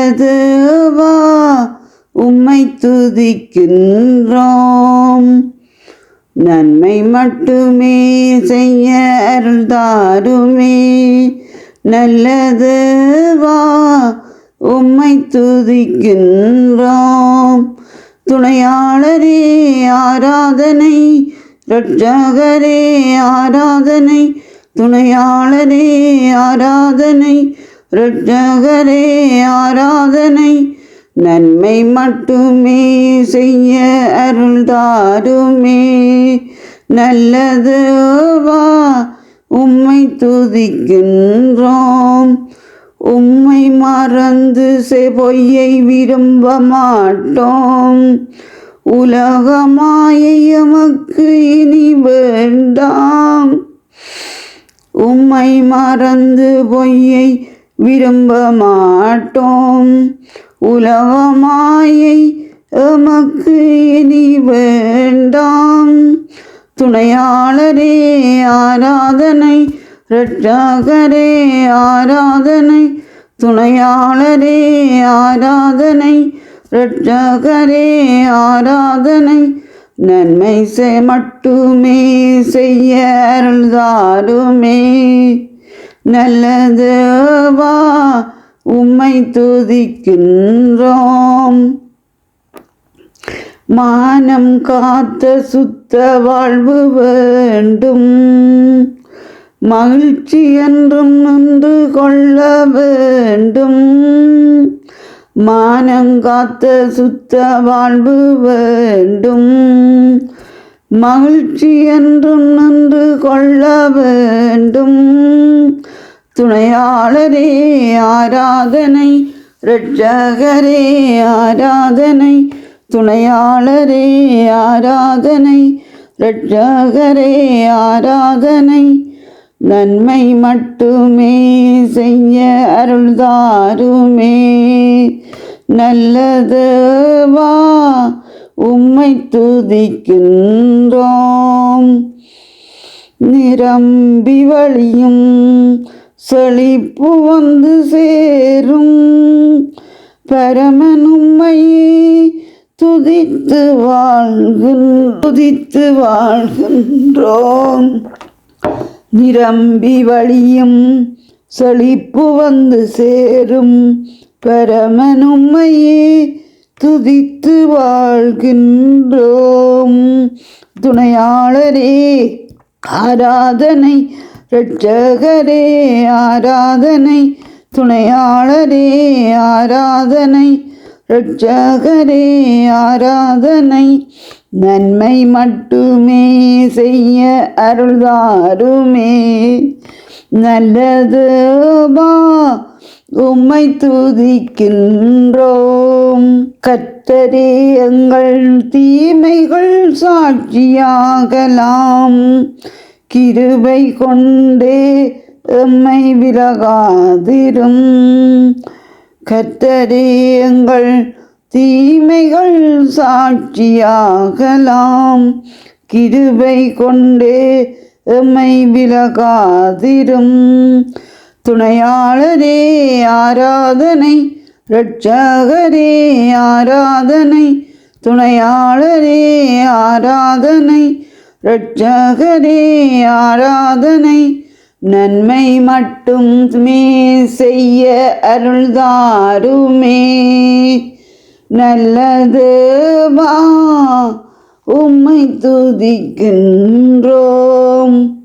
நல்லது வா உம்மை துதிக்கின்றோம். நன்மை மட்டுமே செய்ய அருள் தாருமே. நல்லது வா உம்மை துதிக்கின்றோம். துணையாளரே ஆராதனை, இரட்சகரே ஆராதனை, துணையாளரே ஆராதனை, இரட்சகரே ஆராதனை. நன்மை மட்டுமே செய்ய அருள் தாருமே. நல்லது வா உம்மை துதிக்கின்றோம். உம்மை மறந்து பொய்யை விரும்ப மாட்டோம். உலகமாயை எமக்கு இனி வேண்டாம். உம்மை மறந்து பொய்யை விரும்ப மாட்டோம். உலகமாயை எமக்கு இனி வேண்டாம். துணையாளரே ஆராதனை, இரட்சகரே ஆராதனை, துணையாளரே ஆராதனை, இரட்சகரே ஆராதனை. நன்மை மட்டுமே செய்ய அருள் தாருமே. நல்லது வா உம்மை துதிக்கின்றோம். மானம் காத்த சுத்த வாழ்வு வேண்டும். மகிழ்ச்சி என்றும் நின்று கொள்ள வேண்டும். மானங்காத்த சுத்த வாழ்வு வேண்டும். மகிழ்ச்சி என்றும் நின்று கொள்ள வேண்டும். துணையாளரே ஆராதனை, இரட்சகரே ஆராதனை, துணையாளரே ஆராதனை, இரட்சகரே ஆராதனை. நன்மை மட்டுமே செய்ய அருள் தாருமே. நல்லது வா உம்மை துதிக்கின்றோம். நிரம்பி வழியும் செழிப்பு வந்து சேரும். பரமன் உம்மையே துதித்து வாழ்கின்றோம். நிரம்பி வழியும் செழிப்பு வந்து சேரும். பரமன் உம்மையே துதித்து வாழ்கின்றோம். துணையாளரே ஆராதனை, இரட்சகரே ஆராதனை, துணையாளரே ஆராதனை, இரட்சகரே ஆராதனை. நன்மை மட்டுமே செய்ய அருள் தாருமே. நல்லது வா உம்மை துதிக்கின்றோம். கர்த்தரே எங்கள் தீமைகள் சாட்சியாகலாம். கிருபை கொண்டே எம்மை விலகாதிரும். கர்த்தரே எங்கள் தீமைகள் சாட்சியாகலாம். கிருபை கொண்டே எம்மை விலகாதிரும். துணையாளரே ஆராதனை, இரட்சகரே ஆராதனை, துணையாளரே ஆராதனை, இரட்சகரே ஆராதனை. நன்மை மட்டுமே செய்ய அருள் தாருமே. நல்லது வா உம்மை துதிக்கின்றோம்.